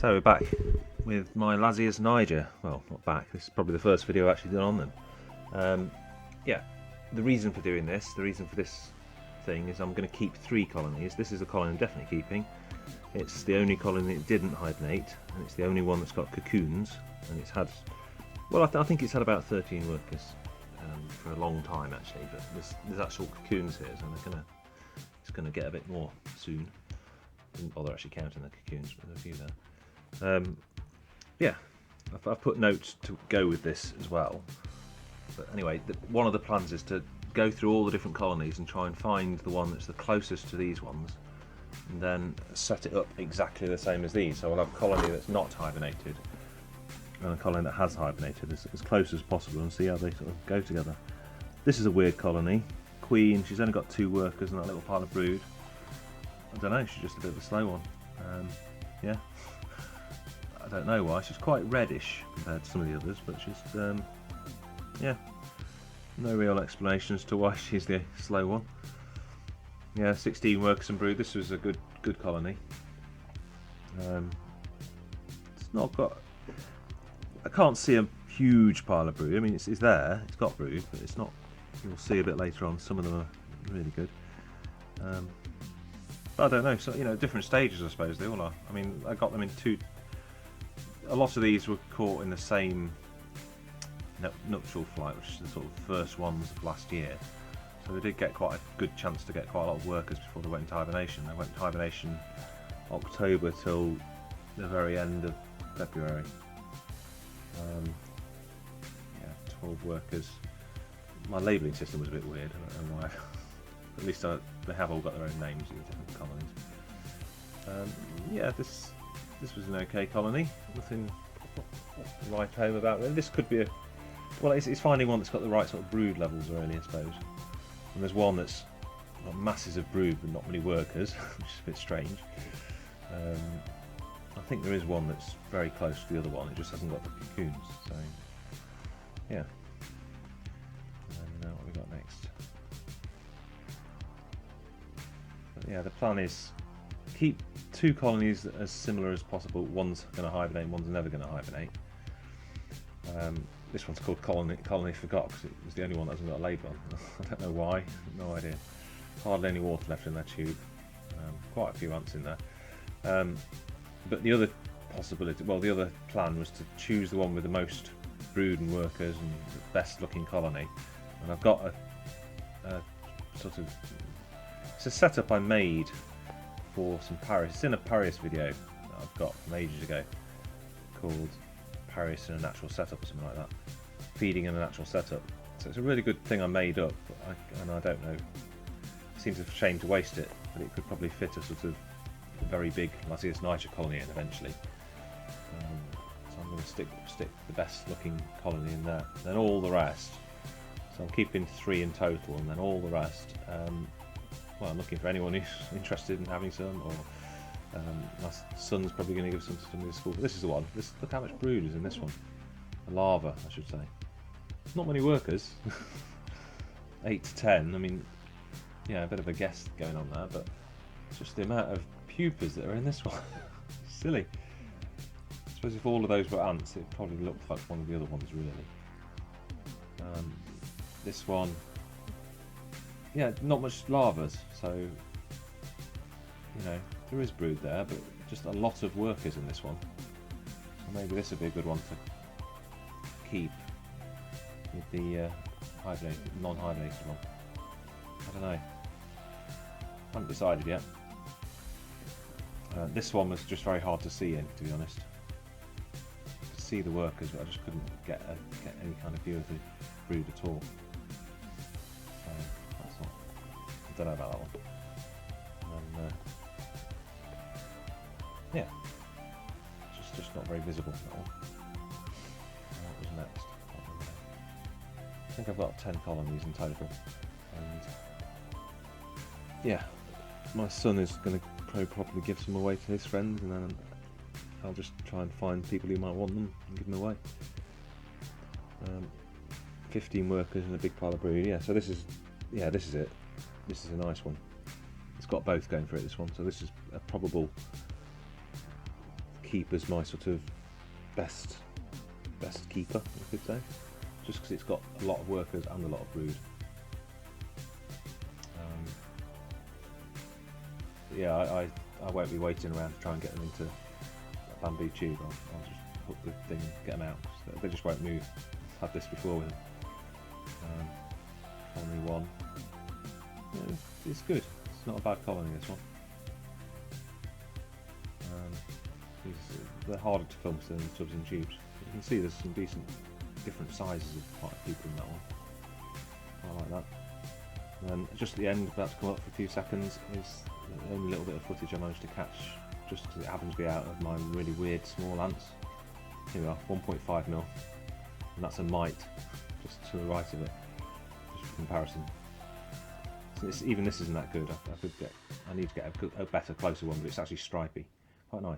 So we're back with my Lasius Niger. Well, not back, this is probably the first video I've actually done on them. Yeah, the reason for doing this, the reason for this thing is I'm going to keep 3 colonies. This is a colony I'm definitely keeping. It's the only colony that didn't hibernate, and it's the only one that's got cocoons, and it's had, well, I think it's had about 13 workers for a long time actually, but there's actual cocoons here, so it's going to get a bit more soon. Didn't bother actually counting the cocoons, but there's a few there. Yeah, I've put notes to go with this as well. But anyway, one of the plans is to go through all the different colonies and try and find the one that's the closest to these ones, and then set it up exactly the same as these. So I'll have a colony that's not hibernated and a colony that has hibernated as close as possible, and see how they sort of go together. This is a weird colony. Queen, she's only got 2 workers and that little pile of brood. I don't know, she's just a bit of a slow one. Yeah, I don't know why. She's quite reddish compared to some of the others, but she's, yeah, no real explanation as to why she's the slow one. Yeah, 16 workers and brood. This was a good colony. It's not got, I can't see a huge pile of brood. I mean, it's there, it's got brood, but it's not, you'll see a bit later on, some of them are really good. But I don't know, so, you know, different stages I suppose they all are. I mean, I got them in 2, a lot of these were caught in the same nuptial flight, which is the sort of first ones of last year. So they did get quite a good chance to get quite a lot of workers before they went into hibernation. They went into hibernation October till the very end of February. Yeah, 12 workers. My labelling system was a bit weird, I don't know why. At least they have all got their own names in the different colonies. Yeah, this was an okay colony. Nothing to write home about really. This could be a, well, it's finding one that's got the right sort of brood levels really, I suppose. And there's one that's got masses of brood but not many workers, which is a bit strange. I think there is one that's very close to the other one. It just hasn't got the cocoons. So yeah. And then what have we got next? Yeah, the plan is keep 2 colonies as similar as possible. One's going to hibernate, one's never going to hibernate. This one's called Colony Forgot because it was the only one that hasn't got a label on. I don't know why, no idea. Hardly any water left in their tube. Quite a few ants in there. But the other possibility, well, the other plan was to choose the one with the most brood and workers and the best looking colony. And I've got a sort of, it's a setup I made for some Paris. It's in a Paris video that I've got from ages ago called Paris in a Natural Setup or something like that. Feeding in a natural setup. So it's a really good thing I made up, and I don't know, it seems a shame to waste it, but it could probably fit a sort of very big Lasius Niger colony in eventually. So I'm going to stick the best looking colony in there. Then all the rest, so I'm keeping 3 in total, and then all the rest, well, I'm looking for anyone who's interested in having some, or my son's probably going to give some to me at school. But this is the one. Look how much brood is in this one. A larva, I should say. Not many workers. 8 to 10. I mean, yeah, a bit of a guess going on there, but it's just the amount of pupas that are in this one. Silly. I suppose if all of those were ants, it probably looked like one of the other ones, really. This one, yeah, not much larvas, so, you know, there is brood there, but just a lot of workers in this one. So maybe this would be a good one to keep with the non-hibernated one. I don't know. I haven't decided yet. This one was just very hard to see in, to be honest. I could see the workers, but I just couldn't get any kind of view of the brood at all. So that's all. I don't know about that one. And, yeah, just not very visible. That one. What was next? I think I've got 10 colonies in total, and yeah, my son is going to probably give some away to his friends, and then I'll just try and find people who might want them and give them away. 15 workers and a big pile of brood. Yeah, so this is it. This is a nice one. It's got both going for it, this one. So this is a probable keep as my sort of best keeper, I could say, just because it's got a lot of workers and a lot of brood. Yeah, I won't be waiting around to try and get them into a bamboo tube. I'll just hook the thing, get them out. They just won't move. I've had this before with them. Colony 1. Yeah, it's good. It's not a bad colony, this one. They're harder to film than tubs and tubes. You can see there's some decent different sizes of pot people in that one. I like that. And then just at the end, about to come up for a few seconds, is the only little bit of footage I managed to catch, just because it happens to be out of my really weird small ants. Here we are, 1.5 mil, and that's a mite, just to the right of it, just for comparison. So even this isn't that good. I need to get a better, closer one, but it's actually stripy, quite nice.